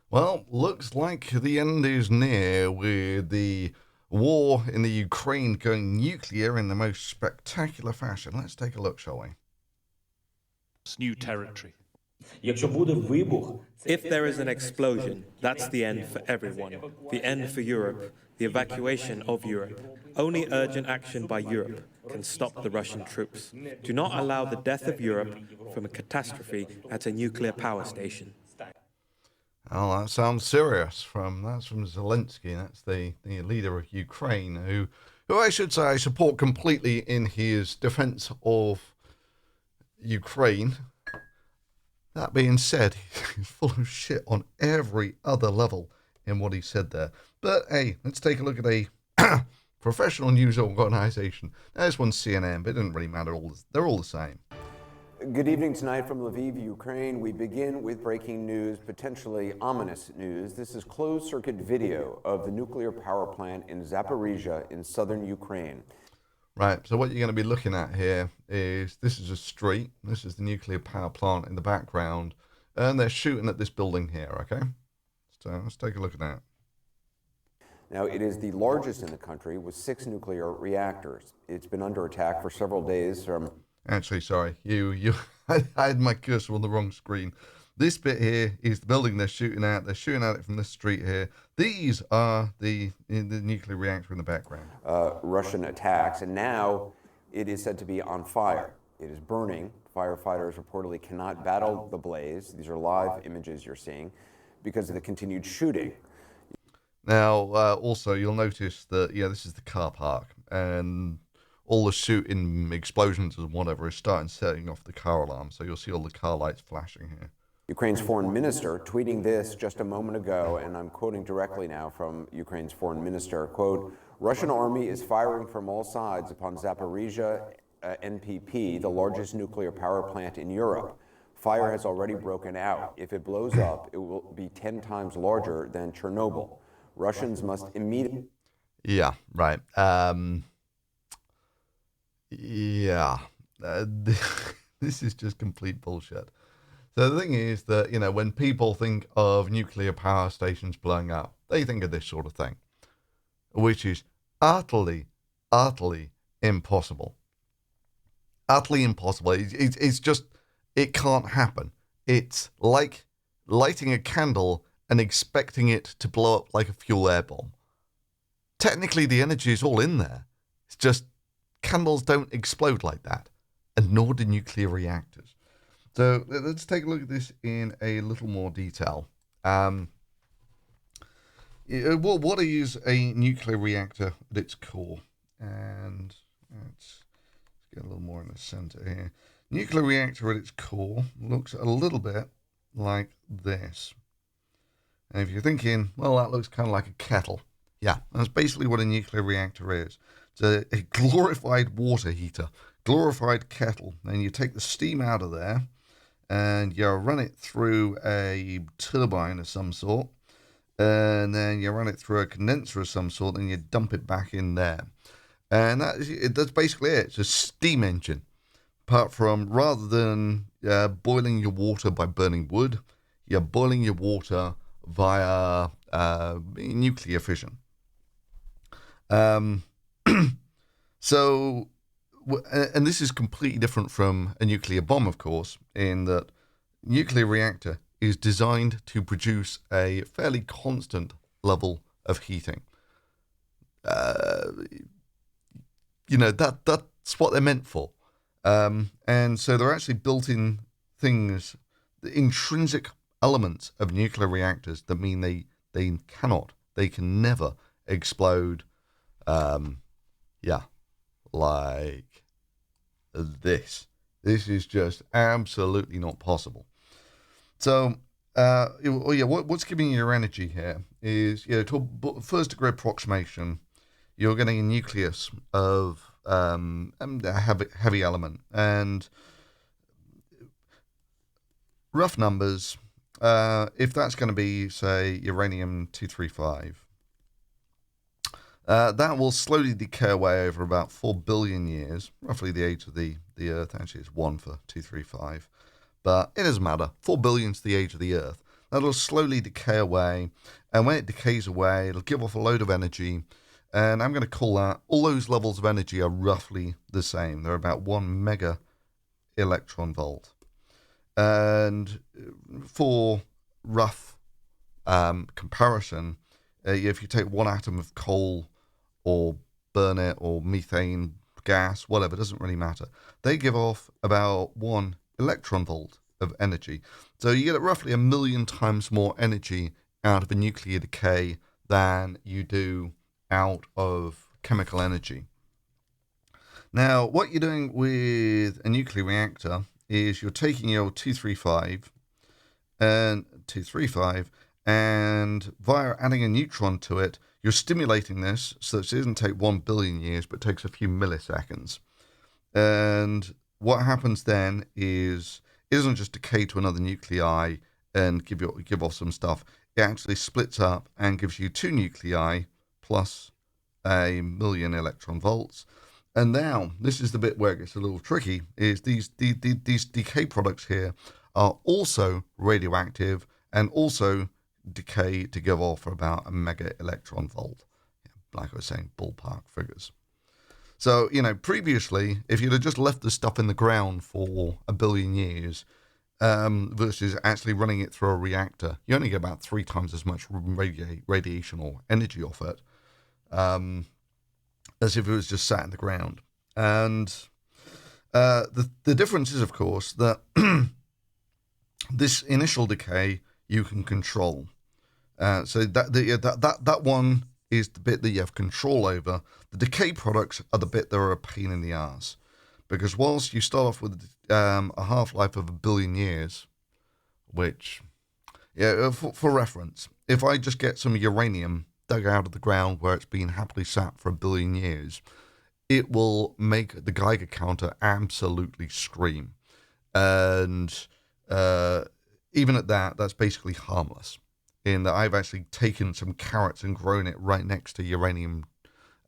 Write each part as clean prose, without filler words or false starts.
Well, looks like the end is near with the war in the Ukraine going nuclear in the most spectacular fashion. Let's take a look, shall we? New territory. Якщо буде вибух, If there is an explosion, that's the end for everyone, the end for Europe, the evacuation of Europe. Only urgent action by Europe can stop the Russian troops. Do not allow the death of Europe from a catastrophe at a nuclear power station. Oh, that sounds serious. That's from Zelensky. That's the leader of Ukraine, who I should say I support completely in his defense of Ukraine. That being said, he's full of shit on every other level in what he said there. But hey, let's take a look at a professional news organization. This one's CNN, but it doesn't really matter. They're all the same. Good evening tonight from Lviv, Ukraine. We begin with breaking news, potentially ominous news. This is closed-circuit video of the nuclear power plant in Zaporizhia in southern Ukraine. Right, so what you're going to be looking at here is this is a street. This is the nuclear power plant in the background, and they're shooting at this building here, okay? So let's take a look at that. Now, it is the largest in the country with 6 nuclear reactors. It's been under attack for several days from... Actually, sorry, I had my cursor on the wrong screen. This bit here is the building they're shooting at. They're shooting at it from this street here. These are the nuclear reactor in the background. Russian attacks, and now it is said to be on fire. It is burning. Firefighters reportedly cannot battle the blaze. These are live images you're seeing because of the continued shooting. Now, also, you'll notice that, this is the car park, and all the shooting, explosions and whatever is setting off the car alarm. So you'll see all the car lights flashing here. Ukraine's foreign minister tweeting this just a moment ago, and I'm quoting directly now from Ukraine's foreign minister, quote, Russian army is firing from all sides upon Zaporizhia NPP, the largest nuclear power plant in Europe. Fire has already broken out. If it blows up, it will be 10 times larger than Chernobyl. Russians must immediately... Yeah, right. This is just complete bullshit. So the thing is that, when people think of nuclear power stations blowing up, they think of this sort of thing, which is utterly, utterly impossible. Utterly impossible. It's just, it can't happen. It's like lighting a candle and expecting it to blow up like a fuel air bomb. Technically, the energy is all in there. It's just candles don't explode like that, and nor do nuclear reactors. So let's take a look at this in a little more detail. What is a nuclear reactor at its core? And let's get a little more in the center here. Nuclear reactor at its core looks a little bit like this. And if you're thinking, well, that looks kind of like a kettle. Yeah, that's basically what a nuclear reactor is. It's a glorified water heater, glorified kettle. And you take the steam out of there, and you run it through a turbine of some sort, and then you run it through a condenser of some sort, and you dump it back in there. And that's basically it. It's a steam engine. Apart from, rather than boiling your water by burning wood, you're boiling your water via nuclear fission. So, and this is completely different from a nuclear bomb, of course, in that nuclear reactor is designed to produce a fairly constant level of heating. That's what they're meant for. And so they're actually built-in things, the intrinsic elements of nuclear reactors that mean they can never explode, like this. This is just absolutely not possible. So, what's giving you your energy here is, to a first degree approximation, you're getting a nucleus of a heavy element, and rough numbers, if that's going to be, say, uranium-235, that will slowly decay away over about 4 billion years, roughly the age of the Earth. Actually, it's 1 for 235, but it doesn't matter. 4 billion is the age of the Earth. that'll slowly decay away. And when it decays away, it'll give off a load of energy. And I'm going to call that, all those levels of energy are roughly the same. They're about 1 mega electron volt. And for rough comparison, if you take one atom of coal or burn it, or methane gas, whatever, it doesn't really matter. They give off about 1 electron volt of energy. So you get roughly 1 million times more energy out of a nuclear decay than you do out of chemical energy. Now, what you're doing with a nuclear reactor is you're taking your 235 and via adding a neutron to it, you're stimulating this so that it doesn't take 1 billion years, but takes a few milliseconds. And what happens then is it doesn't just decay to another nuclei and give off some stuff. It actually splits up and gives you 2 nuclei plus 1 million electron volts. And now, this is the bit where it gets a little tricky, is these decay products here are also radioactive and also decay to give off about 1 mega electron volt. Like I was saying, ballpark figures. So, previously, if you'd have just left the stuff in the ground for 1 billion years versus actually running it through a reactor, you only get about 3 times as much radiation or energy off it as if it was just sat in the ground. And the difference is, of course, that this initial decay you can control. So that one is the bit that you have control over. The decay products are the bit that are a pain in the ass. Because whilst you start off with a half-life of 1 billion years, which, for reference, if I just get some uranium dug out of the ground where it's been happily sat for 1 billion years, it will make the Geiger counter absolutely scream. And even at that, that's basically harmless. In that I've actually taken some carrots and grown it right next to uranium,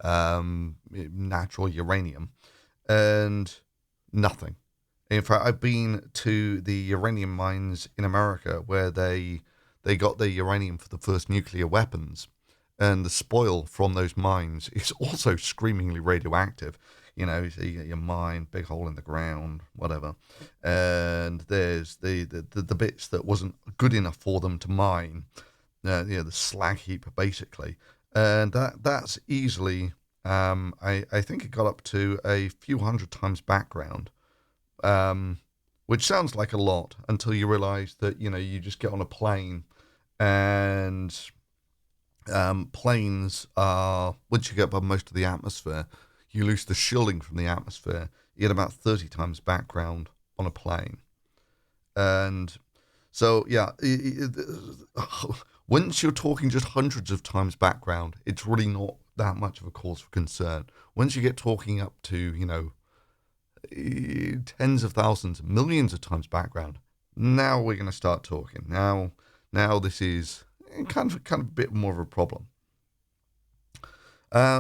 natural uranium, and nothing. In fact, I've been to the uranium mines in America where they got their uranium for the first nuclear weapons, and the spoil from those mines is also screamingly radioactive. So you get your mine, big hole in the ground, whatever, and there's the bits that wasn't good enough for them to mine, the slag heap basically, and that's easily, I think it got up to a few hundred times background, which sounds like a lot until you realize that you just get on a plane, and planes are, once you get above most of the atmosphere, you lose the shielding from the atmosphere. You get about 30 times background on a plane. And so, once you're talking just hundreds of times background, it's really not that much of a cause for concern. Once you get talking up to, tens of thousands, millions of times background, now we're going to start talking. Now this is kind of a bit more of a problem.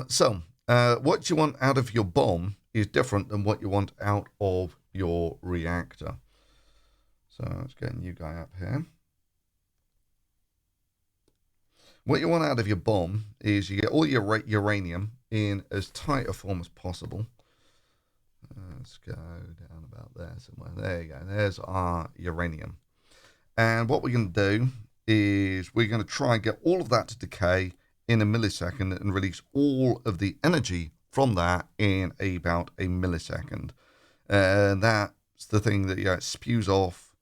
So what you want out of your bomb is different than what you want out of your reactor. So let's get a new guy up here. What you want out of your bomb is you get all your uranium in as tight a form as possible. Let's go down about there somewhere. There you go. There's our uranium. And what we're going to do is we're going to try and get all of that to decay in a millisecond and release all of the energy from that in about a millisecond. And that's the thing that it spews off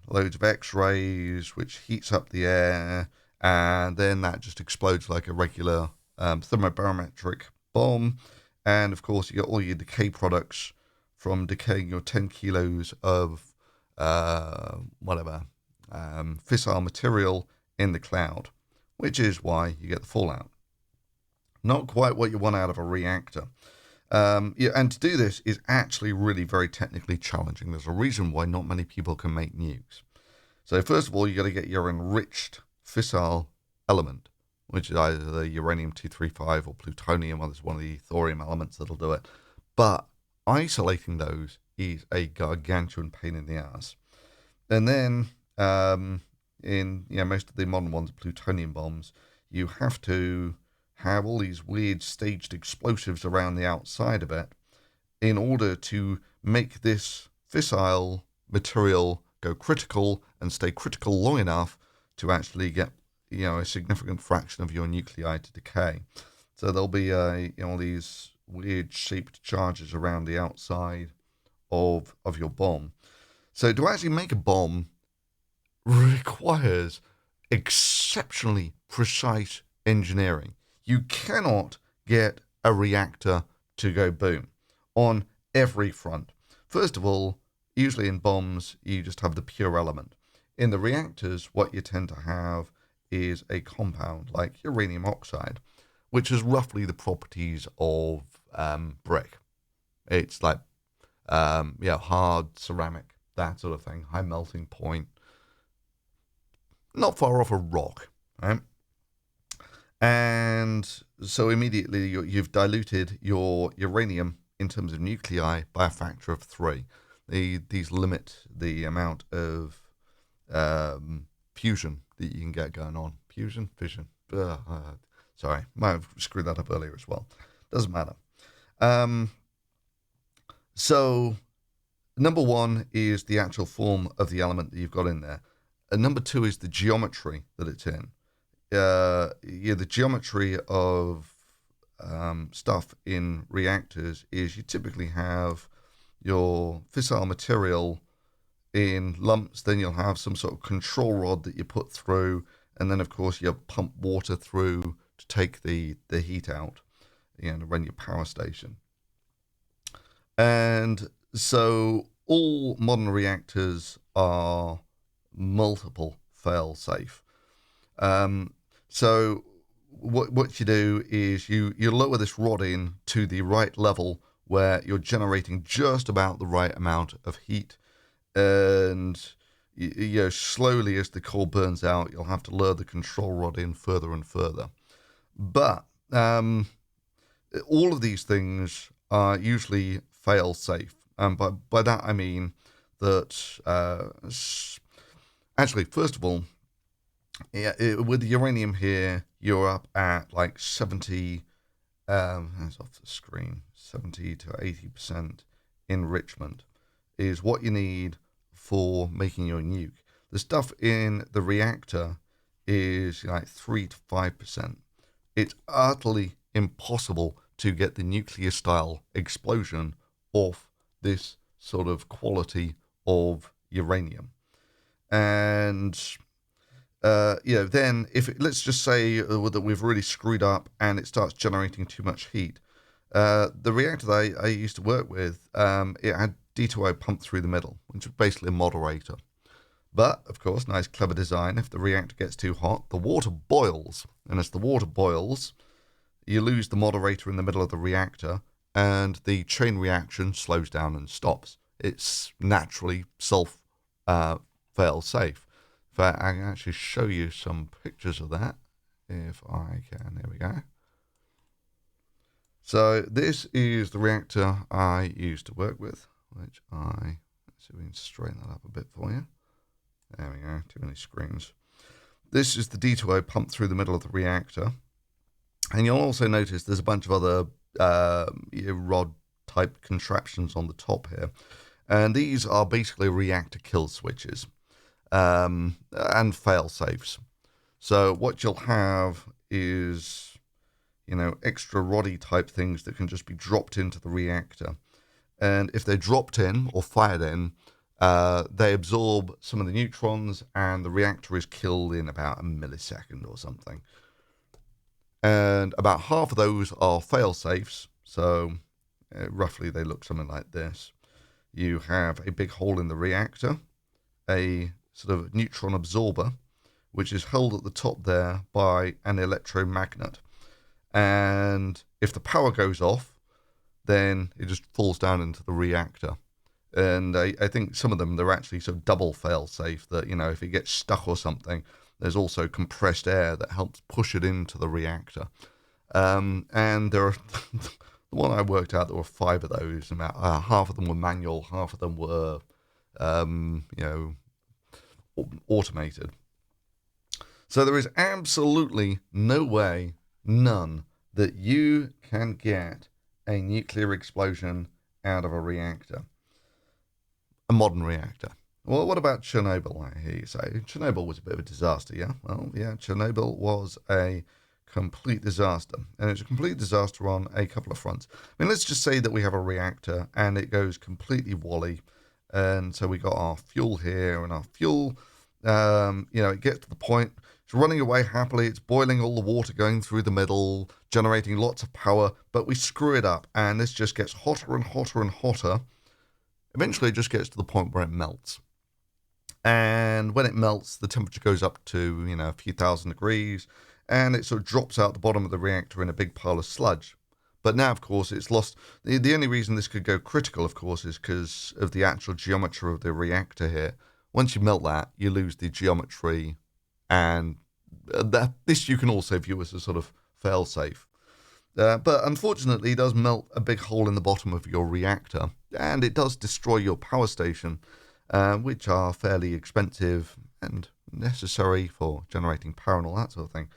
loads of X-rays, which heats up the air, and then that just explodes like a regular thermobarometric bomb. And of course, you get all your decay products from decaying your 10 kilos of fissile material in the cloud, which is why you get the fallout. Not quite what you want out of a reactor. And to do this is actually really very technically challenging. There's a reason why not many people can make nukes. So first of all, you got to get your enriched fissile element, which is either the uranium-235 or plutonium, or there's one of the thorium elements that'll do it. But isolating those is a gargantuan pain in the ass. And then in most of the modern ones, plutonium bombs, you have to have all these weird staged explosives around the outside of it in order to make this fissile material go critical and stay critical long enough to actually get a significant fraction of your nuclei to decay. So there'll be these weird shaped charges around the outside of your bomb. So to actually make a bomb requires exceptionally precise engineering. You cannot get a reactor to go boom on every front. First of all, usually in bombs, you just have the pure element. In the reactors, what you tend to have is a compound like uranium oxide, which is roughly the properties of brick. It's like, hard ceramic, that sort of thing, high melting point, not far off a rock, right? And so immediately you've diluted your uranium in terms of nuclei by a factor of 3. These limit the amount of fusion that you can get going on. Fusion? Fission? Sorry, might have screwed that up earlier as well. Doesn't matter. So number one is the actual form of the element that you've got in there. And number two is the geometry that it's in. The geometry of stuff in reactors is you typically have your fissile material in lumps, then you'll have some sort of control rod that you put through, and then of course you pump water through to take the heat out, to run your power station. And so all modern reactors are multiple fail-safe. So what you do is you lower this rod in to the right level where you're generating just about the right amount of heat, and slowly as the core burns out, you'll have to lower the control rod in further and further. But all of these things are usually fail-safe, and by that I mean that actually, first of all, with the uranium here, you're up at like 70, that's off the screen, 70 to 80% enrichment is what you need for making your nuke. The stuff in the reactor is like 3 to 5%. It's utterly impossible to get the nuclear style explosion off this sort of quality of uranium. And then let's just say that we've really screwed up and it starts generating too much heat. The reactor that I used to work with, it had D2O pumped through the middle, which was basically a moderator. But, of course, nice clever design. If the reactor gets too hot, the water boils. And as the water boils, you lose the moderator in the middle of the reactor, and the chain reaction slows down and stops. It's naturally fail-safe. In fact, I can actually show you some pictures of that, if I can. There we go. So this is the reactor I used to work with, let's see if we can straighten that up a bit for you. There we go, too many screens. This is the D2O pumped through the middle of the reactor. And you'll also notice there's a bunch of other rod-type contraptions on the top here. And these are basically reactor kill switches and fail-safes. So what you'll have is, extra roddy type things that can just be dropped into the reactor. And if they're dropped in or fired in, they absorb some of the neutrons and the reactor is killed in about a millisecond or something. And about half of those are fail-safes, so roughly they look something like this. You have a big hole in the reactor, a sort of neutron absorber, which is held at the top there by an electromagnet. And if the power goes off, then it just falls down into the reactor. And I think some of them, they're actually sort of double fail-safe that, if it gets stuck or something, there's also compressed air that helps push it into the reactor. And there are, the one I worked out, there were 5 of those. About half of them were manual, half of them were, automated. So there is absolutely no way, none, that you can get a nuclear explosion out of a reactor, a modern reactor. Well, what about Chernobyl, I hear you say? Chernobyl was a bit of a disaster, yeah? Well, yeah, Chernobyl was a complete disaster. And it's a complete disaster on a couple of fronts. I mean, let's just say that we have a reactor and it goes completely wally. And so we got our fuel here, and our fuel, it gets to the point, it's running away happily, it's boiling all the water going through the middle, generating lots of power, but we screw it up, and this just gets hotter and hotter and hotter. Eventually, it just gets to the point where it melts. And when it melts, the temperature goes up to, a few thousand degrees, and it sort of drops out the bottom of the reactor in a big pile of sludge. But now, of course, it's lost. The only reason this could go critical, of course, is because of the actual geometry of the reactor here. Once you melt that, you lose the geometry, and this you can also view as a sort of fail-safe. But unfortunately, it does melt a big hole in the bottom of your reactor, and it does destroy your power station, which are fairly expensive and necessary for generating power and all that sort of thing.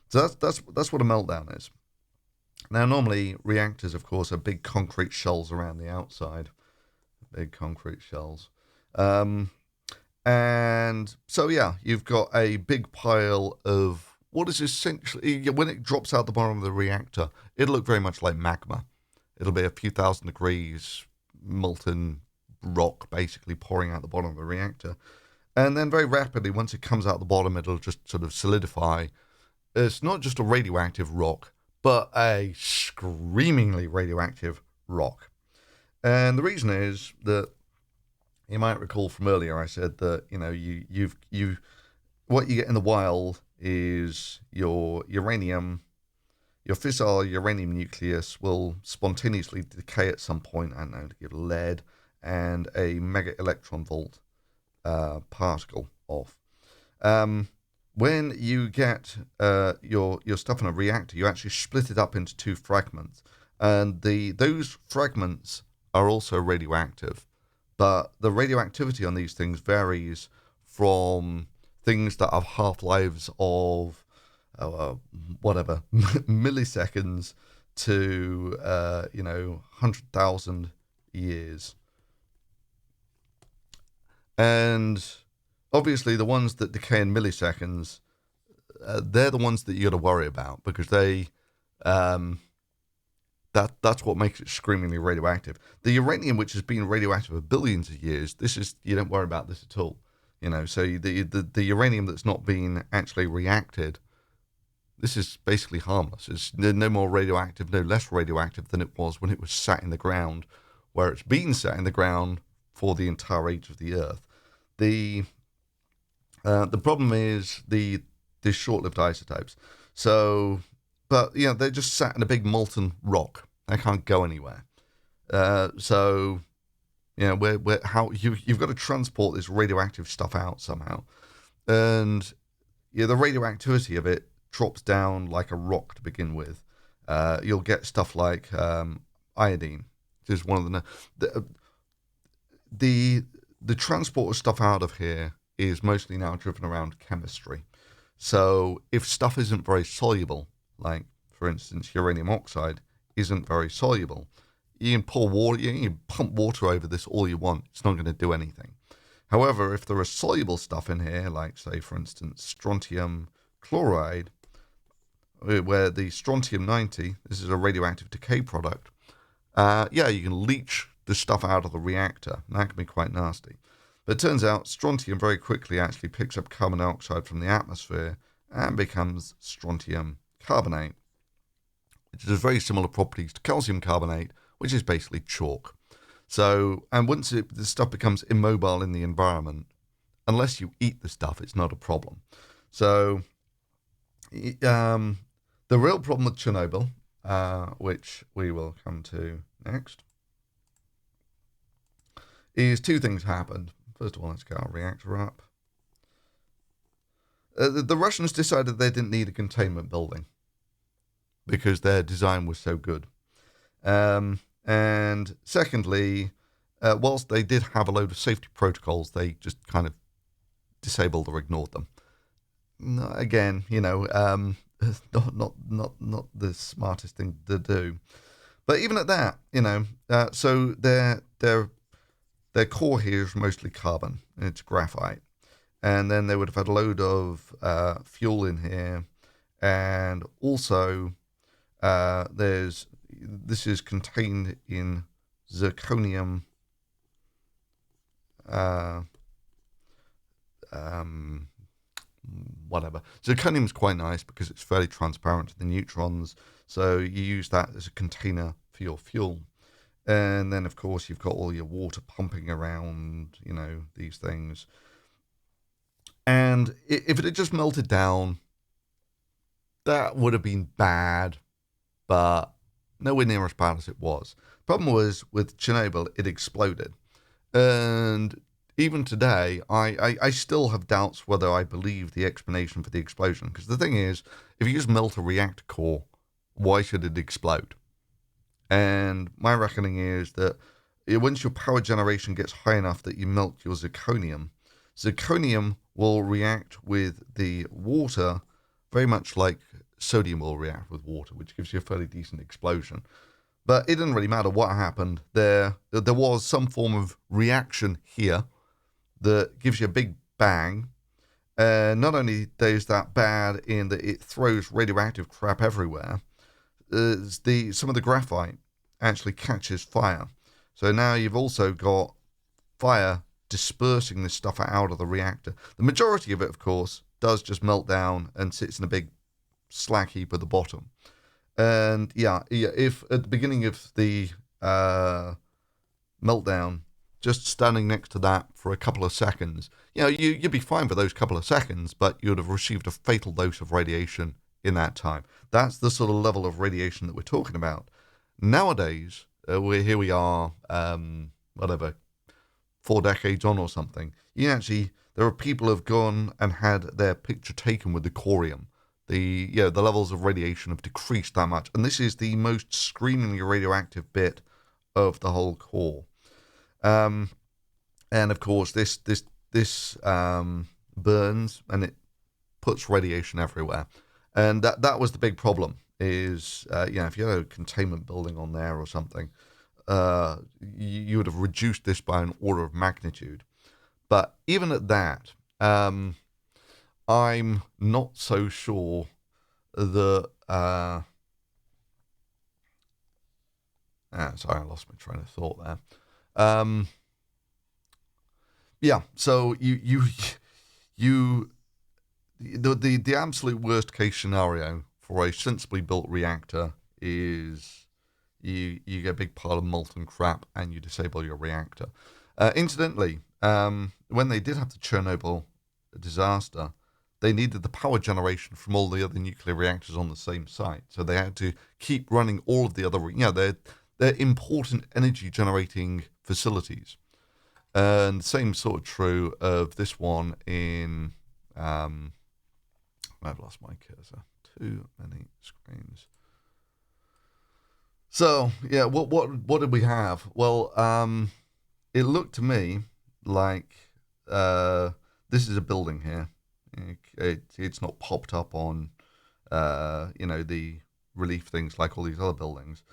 So that's what a meltdown is. Now, normally reactors, of course, are big concrete shells around the outside, big concrete shells. And so, yeah, you've got a big pile of what is essentially, when it drops out the bottom of the reactor, it'll look very much like magma. It'll be a few thousand degrees, molten rock basically pouring out the bottom of the reactor. And then very rapidly, once it comes out the bottom, it'll just sort of solidify. It's not just a radioactive rock, but a screamingly radioactive rock. And the reason is that, you might recall from earlier, I said that, what you get in the wild is your uranium, your fissile uranium nucleus will spontaneously decay at some point, I don't know, to give lead and a mega electron volt particle off. When you get your stuff in a reactor, you actually split it up into two fragments, and those fragments are also radioactive. But the radioactivity on these things varies from things that have half-lives of, milliseconds to, 100,000 years. And obviously the ones that decay in milliseconds, they're the ones that you got to worry about, because they... That's what makes it screamingly radioactive. The uranium, which has been radioactive for billions of years, you don't worry about this at all. So the uranium that's not been actually reacted, this is basically harmless. It's no more radioactive, no less radioactive than it was when it was sat in the ground, where it's been sat in the ground for the entire age of the Earth. The problem is the short-lived isotopes. So... But, they're just sat in a big molten rock. They can't go anywhere. So, how you've got to transport this radioactive stuff out somehow. And, the radioactivity of it drops down like a rock to begin with. You'll get stuff like iodine, which is one of the transport of stuff out of here is mostly now driven around chemistry. So, if stuff isn't very soluble, like, for instance, uranium oxide isn't very soluble, you can pour water, you can pump water over this all you want. It's not going to do anything. However, if there is soluble stuff in here, like, say, for instance, strontium chloride, where the strontium-90, this is a radioactive decay product, you can leach the stuff out of the reactor. And that can be quite nasty. But it turns out strontium very quickly actually picks up carbon dioxide from the atmosphere and becomes strontium carbonate, which has very similar properties to calcium carbonate, which is basically chalk. So, and once the stuff becomes immobile in the environment, unless you eat the stuff, it's not a problem. So, the real problem with Chernobyl, which we will come to next, is two things happened. First of all, let's get our reactor up. The Russians decided they didn't need a containment building because their design was so good. And secondly, whilst they did have a load of safety protocols, they just kind of disabled or ignored them. again, not the smartest thing to do. But even at that, so their core here is mostly carbon. It's graphite. And then they would have had a load of fuel in here. And also, this is contained in zirconium. Whatever. Zirconium is quite nice because it's fairly transparent to the neutrons. So you use that as a container for your fuel. And then, of course, you've got all your water pumping around, these things. And if it had just melted down, that would have been bad, but nowhere near as bad as it was. Problem was, with Chernobyl, it exploded. And even today, I still have doubts whether I believe the explanation for the explosion. Because the thing is, if you just melt a reactor core, why should it explode? And my reckoning is that once your power generation gets high enough that you melt your zirconium will react with the water very much like sodium will react with water, which gives you a fairly decent explosion. But it didn't really matter what happened. There was some form of reaction here that gives you a big bang. Not only is that bad in that it throws radioactive crap everywhere, some of the graphite actually catches fire. So now you've also got fire dispersing this stuff out of the reactor. The majority of it, of course, does just melt down and sits in a big slag heap at the bottom. And if at the beginning of the meltdown, just standing next to that for a couple of seconds, you'd be fine for those couple of seconds, but you'd have received a fatal dose of radiation in that time. That's the sort of level of radiation that we're talking about. Nowadays, here we are, 4 decades on or something. There are people who have gone and had their picture taken with the corium. The levels of radiation have decreased that much, and this is the most screamingly radioactive bit of the whole core. And of course, this burns and it puts radiation everywhere. And that was the big problem. Is if you had a containment building on there or something, you would have reduced this by an order of magnitude. But even at that, I'm not so sure that. Sorry, I lost my train of thought there. So the absolute worst case scenario for a sensibly built reactor is you get a big pile of molten crap and you disable your reactor. Incidentally, when they did have the Chernobyl disaster, they needed the power generation from all the other nuclear reactors on the same site. So they had to keep running all of the other, they're important energy generating facilities. And the same sort of true of this one in, I've lost my cursor. Too many screens. So what did we have? Well, it looked to me like this is a building here. It's not popped up on the relief things like all these other buildings.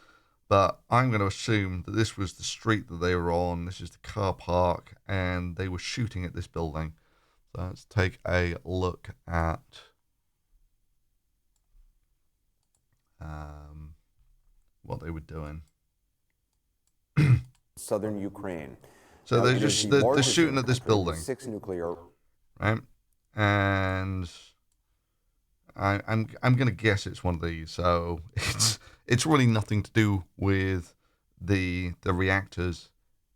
But I'm going to assume that this was the street that they were on. This is the car park, and they were shooting at this building. So let's take a look at what they were doing. Southern Ukraine. So Now, they're it is just the they're largest shooting in the at this country with building, 6 nuclear. right? And I'm going to guess it's one of these. So it's really nothing to do with the reactors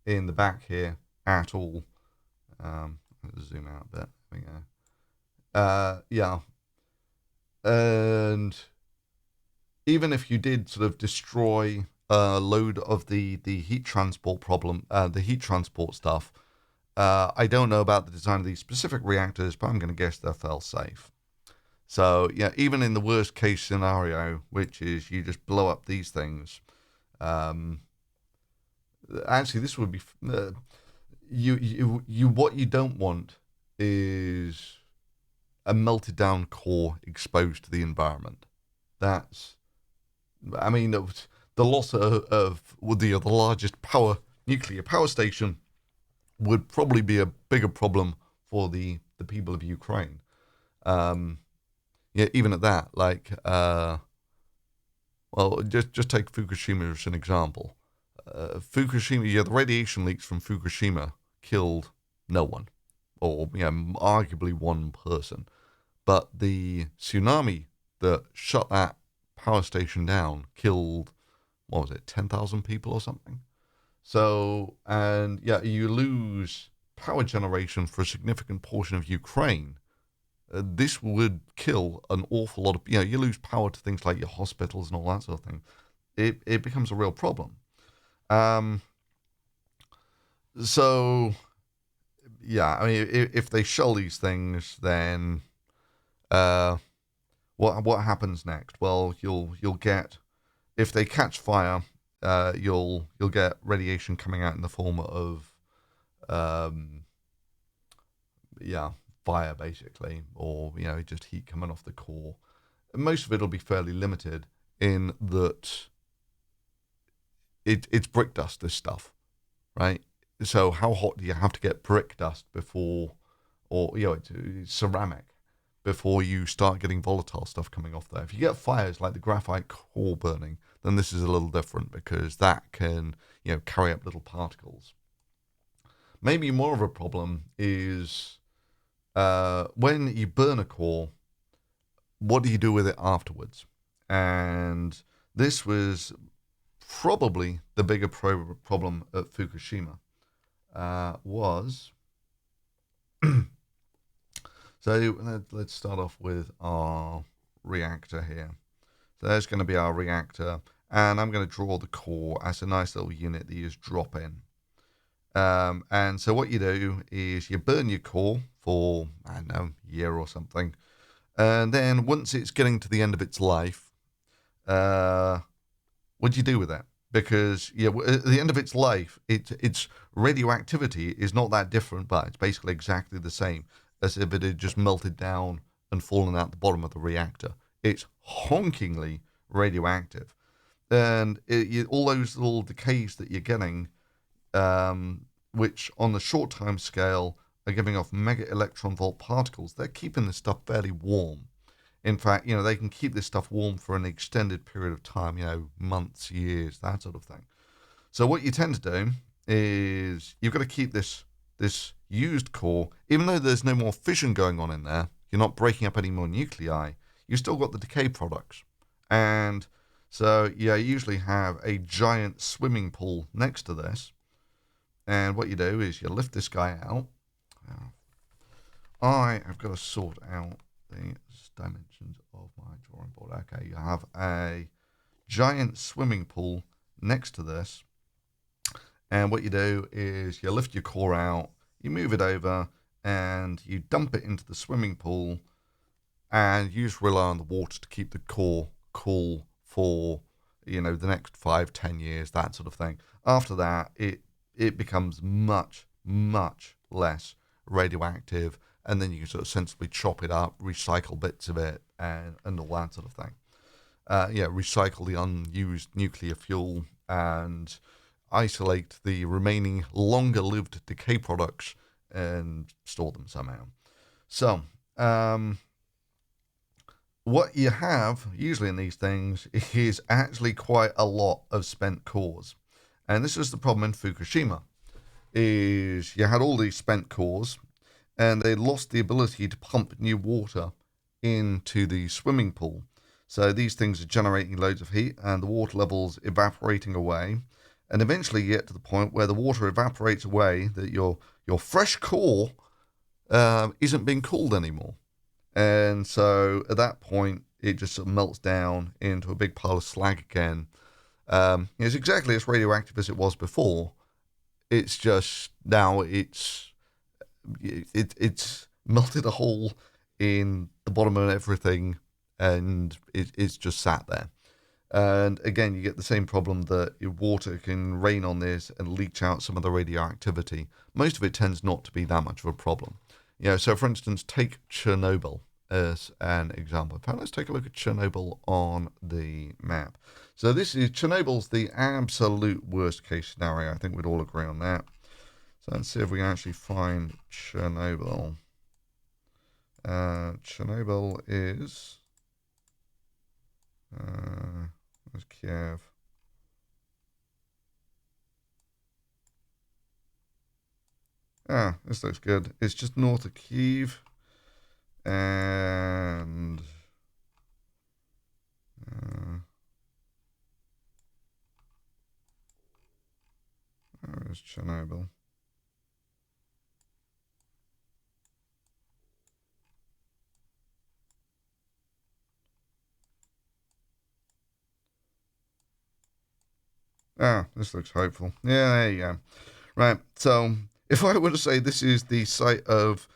in the back here at all. Let's zoom out a bit. There we go. And even if you did sort of destroy a load of the heat transport the heat transport stuff, I don't know about the design of these specific reactors, but I'm going to guess they're fail safe. So even in the worst case scenario, which is you just blow up these things, actually this would be what you don't want is a melted down core exposed to the environment. That's, I mean, the loss of the largest nuclear power station would probably be a bigger problem for the people of Ukraine. Yeah, even at that, like, well, just take Fukushima as an example. Fukushima, yeah, the radiation leaks from Fukushima killed no one, or arguably one person, but the tsunami that shut that power station down killed, what was it, 10,000 people or something? So, and yeah, you lose power generation for a significant portion of Ukraine. This would kill an awful lot of, you lose power to things like your hospitals and all that sort of thing. It becomes a real problem. So, yeah, I mean, if they shell these things, then what happens next? Well, you'll get, if they catch fire, you'll get radiation coming out in the form of fire, basically, or just heat coming off the core. And most of it will be fairly limited in that it's brick dust, this stuff, right? So how hot do you have to get brick dust before, or it's ceramic, before you start getting volatile stuff coming off there? If you get fires like the graphite core burning, then this is a little different, because that can carry up little particles. Maybe more of a problem is when you burn a core, what do you do with it afterwards? And this was probably the bigger problem at Fukushima. Was so let's start off with our reactor here. So there's going to be our reactor, and I'm going to draw the core as a nice little unit that you just drop in. And so what you do is you burn your core for, I don't know, a year or something. And then once it's getting to the end of its life, what do you do with it? Because at the end of its life, its radioactivity is not that different, but it's basically exactly the same as if it had just melted down and fallen out the bottom of the reactor. It's honkingly radioactive. And all those little decays that you're getting, which on the short time scale are giving off mega electron volt particles, they're keeping this stuff fairly warm. In fact, they can keep this stuff warm for an extended period of time, months, years, that sort of thing. So what you tend to do is you've got to keep this used core, even though there's no more fission going on in there, you're not breaking up any more nuclei, you've still got the decay products. And so, you usually have a giant swimming pool next to this. And what you do is you lift this guy out. I have got to sort out the dimensions of my drawing board. Okay, you have a giant swimming pool next to this. And what you do is you lift your core out, you move it over, and you dump it into the swimming pool, and you just rely on the water to keep the core cool for, the next 5-10 years, that sort of thing. After that, it becomes much, much less radioactive, and then you can sort of sensibly chop it up, recycle bits of it, and all that sort of thing. Recycle the unused nuclear fuel and isolate the remaining longer-lived decay products and store them somehow. So, what you have usually in these things is actually quite a lot of spent cores. And this is the problem in Fukushima, is you had all these spent cores, and they lost the ability to pump new water into the swimming pool. So these things are generating loads of heat, and the water level's evaporating away. And eventually you get to the point where the water evaporates away, that your fresh core isn't being cooled anymore. And so at that point, it just sort of melts down into a big pile of slag again. It's exactly as radioactive as it was before. It's just now it's melted a hole in the bottom of everything, and it's just sat there. And again, you get the same problem that your water can rain on this and leach out some of the radioactivity. Most of it tends not to be that much of a problem. So for instance, take Chernobyl. as an example. In fact, let's take a look at Chernobyl on the map. So Chernobyl's the absolute worst case scenario. I think we'd all agree on that. So let's see if we can actually find Chernobyl. Chernobyl is... where's Kiev? This looks good. It's just north of Kyiv. And... where's Chernobyl? This looks hopeful. Yeah, there you go. Right, so if I were to say this is the site of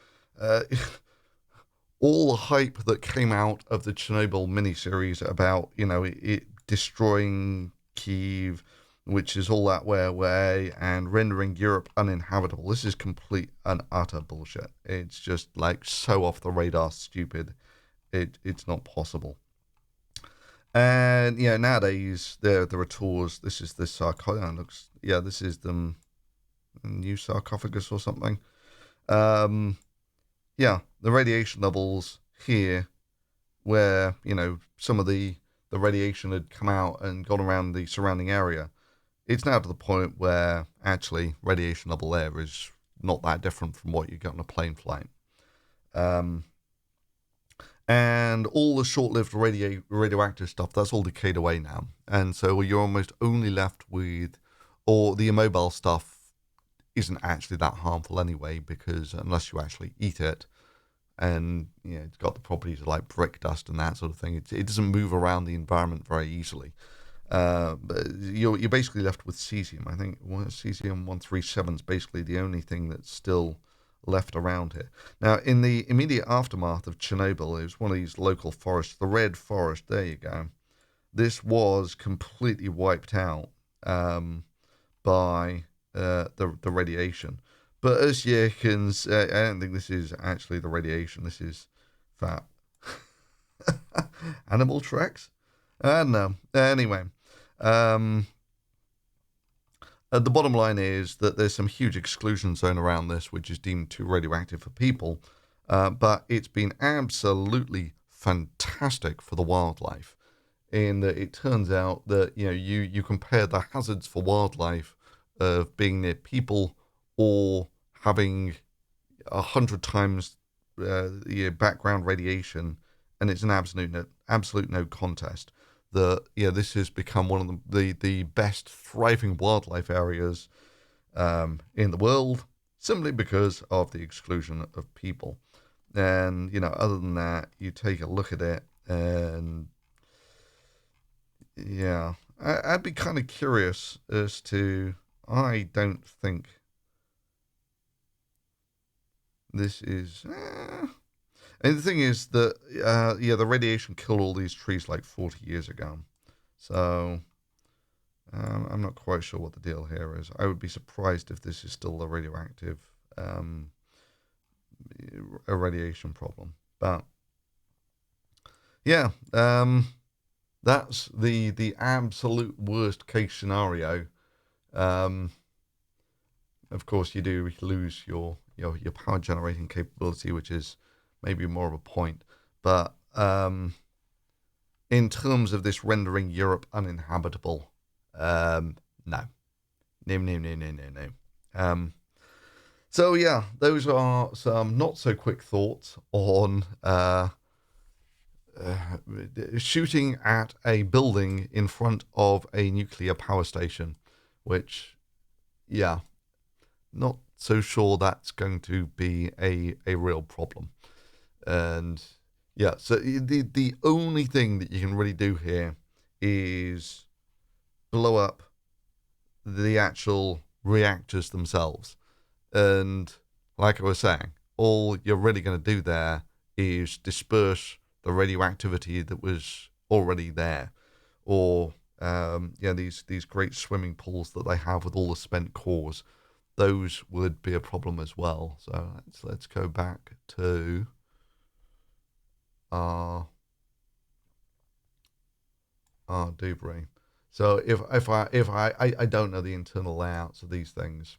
all the hype that came out of the Chernobyl miniseries about, it destroying Kyiv, which is all that way away, and rendering Europe uninhabitable, this is complete and utter bullshit. It's just like so off the radar stupid. It's not possible. And nowadays there are tours. This is the sarcophagus. This is the new sarcophagus or something. The radiation levels here, where some of the radiation had come out and gone around the surrounding area. It's now to the point where actually radiation level there is not that different from what you get on a plane flight. And all the short-lived radioactive stuff, that's all decayed away now. And so you're almost only left with, or the immobile stuff isn't actually that harmful anyway, because unless you actually eat it, and it's got the properties of like brick dust and that sort of thing, it doesn't move around the environment very easily. But you're basically left with cesium. I think cesium-137 is basically the only thing that's still left around here. Now, in the immediate aftermath of Chernobyl, it was one of these local forests, the Red Forest, there you go. This was completely wiped out by the radiation. But as you can see, I don't think this is actually the radiation, this is fat. Animal tracks? I don't know. Anyway, the bottom line is that there's some huge exclusion zone around this, which is deemed too radioactive for people, but it's been absolutely fantastic for the wildlife. In that it turns out that you compare the hazards for wildlife of being near people or having 100 times background radiation, and it's an absolute no contest. This has become one of the best thriving wildlife areas in the world, simply because of the exclusion of people. And other than that, you take a look at it, and I'd be kind of curious as to. I don't think this is. And the thing is that, the radiation killed all these trees like 40 years ago. So, I'm not quite sure what the deal here is. I would be surprised if this is still a radioactive, a radiation problem. But, that's the absolute worst case scenario. Of course, you do lose your power generating capability, which is maybe more of a point, but in terms of this rendering Europe uninhabitable, no. So those are some not so quick thoughts on shooting at a building in front of a nuclear power station, which, not so sure that's going to be a real problem. And so the only thing that you can really do here is blow up the actual reactors themselves. And like I was saying, all you're really going to do there is disperse the radioactivity that was already there. Or these great swimming pools that they have with all the spent cores, those would be a problem as well. So let's go back to are debris. So if I don't know the internal layouts of these things,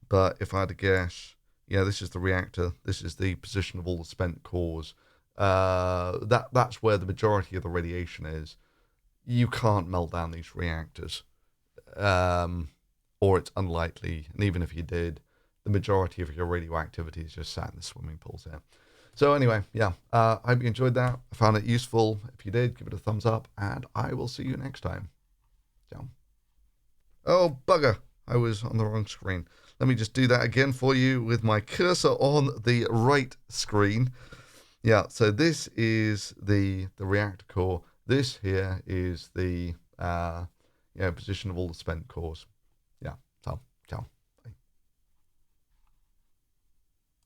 but if I had to guess, yeah, this is the reactor. This is the position of all the spent cores. That's where the majority of the radiation is. You can't melt down these reactors, or it's unlikely. And even if you did, the majority of your radioactivity is just sat in the swimming pools here. So anyway, yeah, I hope you enjoyed that. I found it useful. If you did, give it a thumbs up, and I will see you next time. Ciao. Oh, bugger. I was on the wrong screen. Let me just do that again for you with my cursor on the right screen. Yeah, so this is the reactor core. This here is the position of all the spent cores. Yeah, so, ciao.